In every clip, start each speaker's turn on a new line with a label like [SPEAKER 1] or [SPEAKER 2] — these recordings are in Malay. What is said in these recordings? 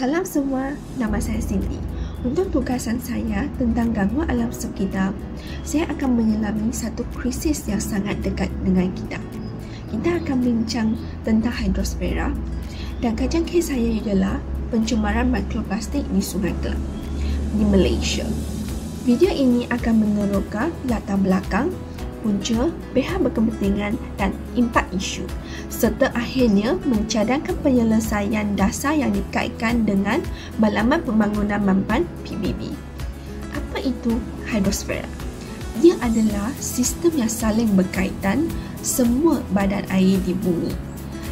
[SPEAKER 1] Salam semua, nama saya Cindy. Untuk tugasan saya tentang gangguan alam sekitar, saya akan menyelami satu krisis yang sangat dekat dengan kita. Kita akan bincang tentang hidrosfera dan kajian kes saya ialah pencemaran mikroplastik di Sungai Kelang di Malaysia. Video ini akan meneroka latar belakang, punca, pihak berkepentingan dan impak isu serta akhirnya mencadangkan penyelesaian dasar yang dikaitkan dengan Balaman Pembangunan Mampan PBB. Apa itu hidrosfera? Dia adalah sistem yang saling berkaitan semua badan air di bumi,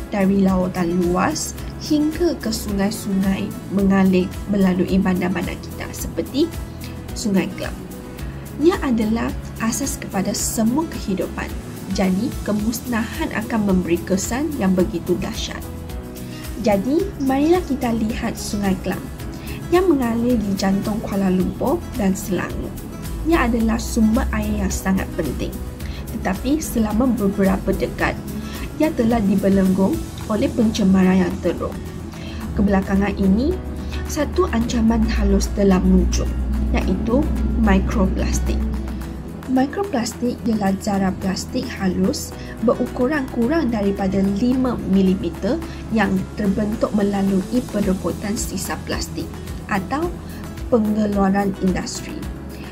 [SPEAKER 1] dari lautan luas hingga ke sungai-sungai mengalir melalui bandar-bandar kita seperti Sungai Kelang. Ia adalah asas kepada semua kehidupan. Jadi, kemusnahan akan memberi kesan yang begitu dahsyat. Jadi, marilah kita lihat Sungai Kelang yang mengalir di jantung Kuala Lumpur dan Selangor. Ia adalah sumber air yang sangat penting. Tetapi, selama beberapa dekad, ia telah dibelenggu oleh pencemaran yang teruk. Kebelakangan ini, satu ancaman halus telah muncul, iaitu mikroplastik. Mikroplastik ialah zarah plastik halus berukuran kurang daripada 5 mm yang terbentuk melalui perebutan sisa plastik atau pengeluaran industri.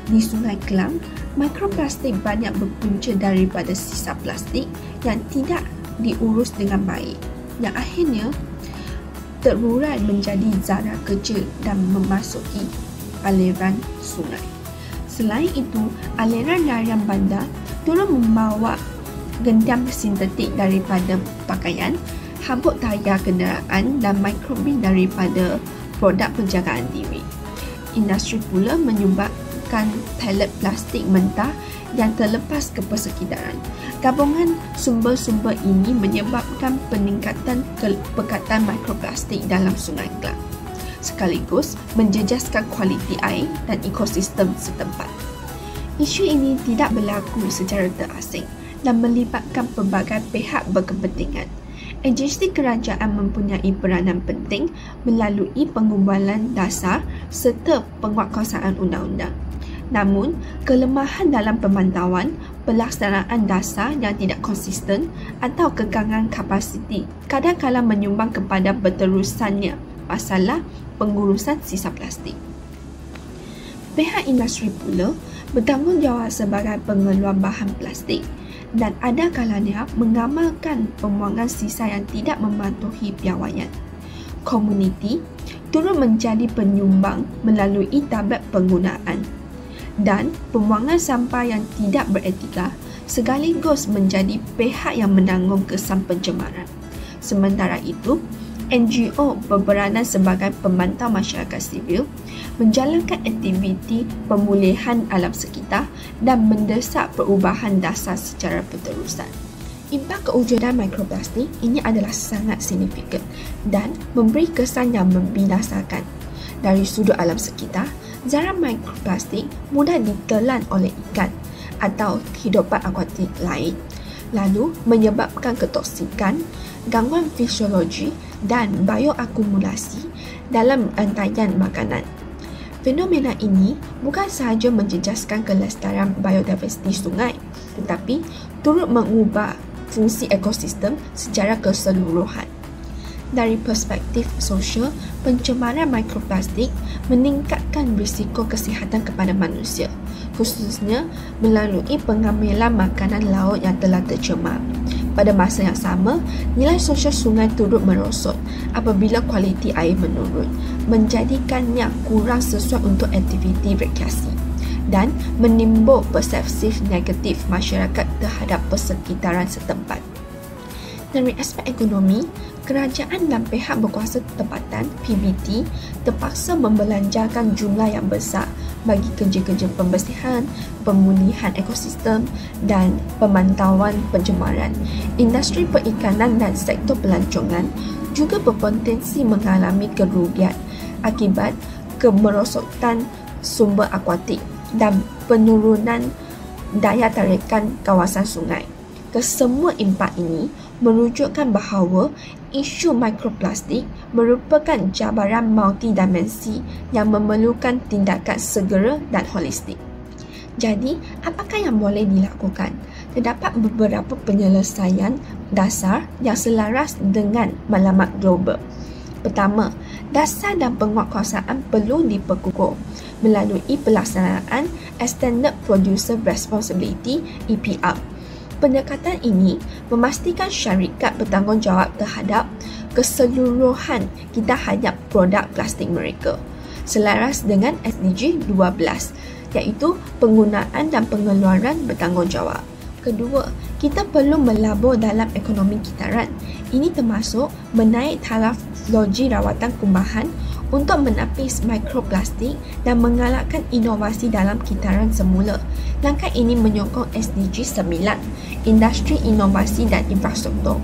[SPEAKER 1] Di Sungai Kelang, mikroplastik banyak berpunca daripada sisa plastik yang tidak diurus dengan baik, yang akhirnya terurai menjadi zarah kecil dan memasuki aliran sungai. Selain itu, aliran rarian bandar turut membawa gentian sintetik daripada pakaian, habuk tayar kenderaan dan mikrobin daripada produk penjagaan diri. Industri pula menyumbangkan pelet plastik mentah yang terlepas ke persekitaran. Gabungan sumber-sumber ini menyebabkan peningkatan kepekatan mikroplastik dalam Sungai Kelang, sekaligus menjejaskan kualiti air dan ekosistem setempat. Isu ini tidak berlaku secara terasing dan melibatkan pelbagai pihak berkepentingan. Agensi kerajaan mempunyai peranan penting melalui pengumbalan dasar serta penguatkuasaan undang-undang. Namun, kelemahan dalam pemantauan, pelaksanaan dasar yang tidak konsisten atau kekangan kapasiti kadang-kadang menyumbang kepada berterusannya masalah pengurusan sisa plastik. Pihak industri pula bertanggungjawab sebagai pengeluar bahan plastik dan ada kalanya mengamalkan pembuangan sisa yang tidak mematuhi piawaian. Komuniti turut menjadi penyumbang melalui tablet penggunaan dan pembuangan sampah yang tidak beretika sekaligus menjadi pihak yang menanggung kesan pencemaran. Sementara itu, NGO berperanan sebagai pemantau masyarakat sivil menjalankan aktiviti pemulihan alam sekitar dan mendesak perubahan dasar secara berterusan. Impak kewujudan mikroplastik ini adalah sangat signifikan dan memberi kesan yang membinasakan. Dari sudut alam sekitar, zarah mikroplastik mudah ditelan oleh ikan atau kehidupan akuatik lain, lalu menyebabkan ketoksikan, gangguan fisiologi dan bioakumulasi dalam rantaian makanan. Fenomena ini bukan sahaja menjejaskan kelestarian biodiversiti sungai, tetapi turut mengubah fungsi ekosistem secara keseluruhan. Dari perspektif sosial, pencemaran mikroplastik meningkatkan risiko kesihatan kepada manusia, khususnya melalui pengambilan makanan laut yang telah tercemar. Pada masa yang sama, nilai sosial sungai turut merosot apabila kualiti air menurun, menjadikannya kurang sesuai untuk aktiviti rekreasi dan menimbul persepsi negatif masyarakat terhadap persekitaran setempat. Dari aspek ekonomi, kerajaan dan pihak berkuasa tempatan PBT terpaksa membelanjakan jumlah yang besar bagi kerja-kerja pembersihan, pemulihan ekosistem dan pemantauan pencemaran. Industri perikanan dan sektor pelancongan juga berpotensi mengalami kerugian akibat kemerosotan sumber akuatik dan penurunan daya tarikan kawasan sungai. Kesemua impak ini menunjukkan bahawa isu mikroplastik merupakan cabaran multidimensi yang memerlukan tindakan segera dan holistik. Jadi, apakah yang boleh dilakukan? Terdapat beberapa penyelesaian dasar yang selaras dengan matlamat global. Pertama, dasar dan penguatkuasaan perlu diperkukuh melalui pelaksanaan Extended Producer Responsibility (EPR). Pendekatan ini memastikan syarikat bertanggungjawab terhadap keseluruhan kita hayat produk plastik mereka, selaras dengan SDG 12, iaitu penggunaan dan pengeluaran bertanggungjawab. Kedua, kita perlu melabur dalam ekonomi kitaran. Ini termasuk menaik taraf logi rawatan kumbahan untuk menapis mikroplastik dan menggalakkan inovasi dalam kitaran semula. Langkah ini menyokong SDG 9, Industri Inovasi dan Infrastruktur.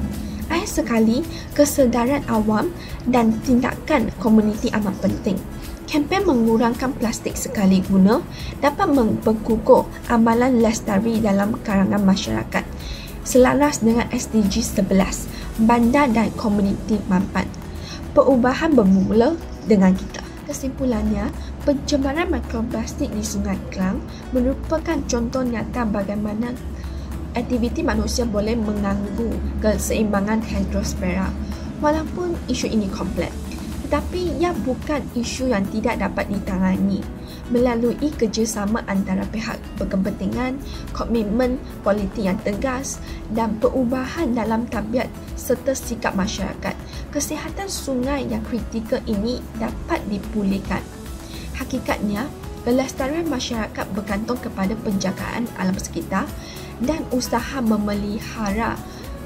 [SPEAKER 1] Akhir sekali, kesedaran awam dan tindakan komuniti amat penting. Kempen mengurangkan plastik sekali guna dapat memperkukuh amalan lestari dalam kalangan masyarakat, selaras dengan SDG 11, bandar dan komuniti mampan. Perubahan bermula dengan kita. Kesimpulannya, pencemaran mikroplastik di Sungai Klang merupakan contoh nyata bagaimana aktiviti manusia boleh mengganggu keseimbangan hidrosfera. Walaupun isu ini kompleks, tetapi ia bukan isu yang tidak dapat ditangani. Melalui kerjasama antara pihak berkepentingan, komitmen politik yang tegas dan perubahan dalam tabiat serta sikap masyarakat, kesihatan sungai yang kritikal ini dapat dipulihkan. Hakikatnya, kelestarian masyarakat bergantung kepada penjagaan alam sekitar dan usaha memelihara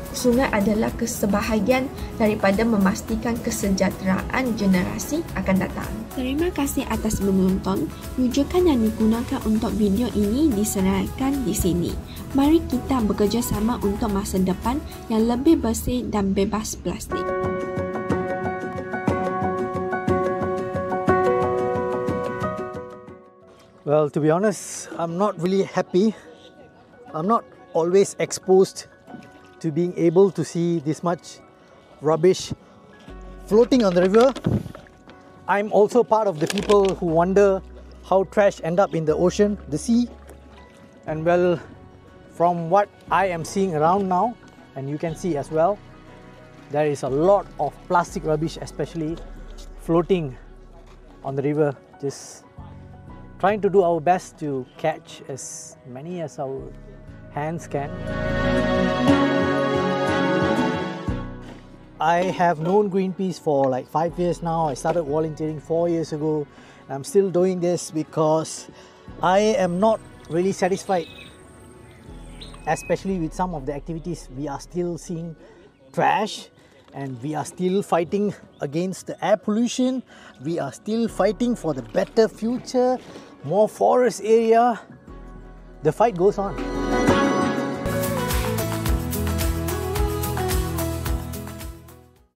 [SPEAKER 1] sungai adalah sebahagian daripada memastikan kesejahteraan generasi akan datang. Terima kasih atas menonton. Rujukan yang digunakan untuk video ini diserahkan di sini. Mari kita bekerjasama untuk masa depan yang lebih bersih dan bebas plastik.
[SPEAKER 2] Well, to be honest, I'm not really happy. I'm not always exposed to being able to see this much rubbish floating on the river. I'm also part of the people who wonder how trash end up in the ocean, the sea. And well, from what I am seeing around now, and you can see as well, there is a lot of plastic rubbish, especially floating on the river. Just trying to do our best to catch as many as our hands can. I have known Greenpeace for like 5 years now. I started volunteering 4 years ago. I'm still doing this because I am not really satisfied, especially with some of the activities. We are still seeing trash and we are still fighting against the air pollution. We are still fighting for the better future, more forest area. The fight goes on.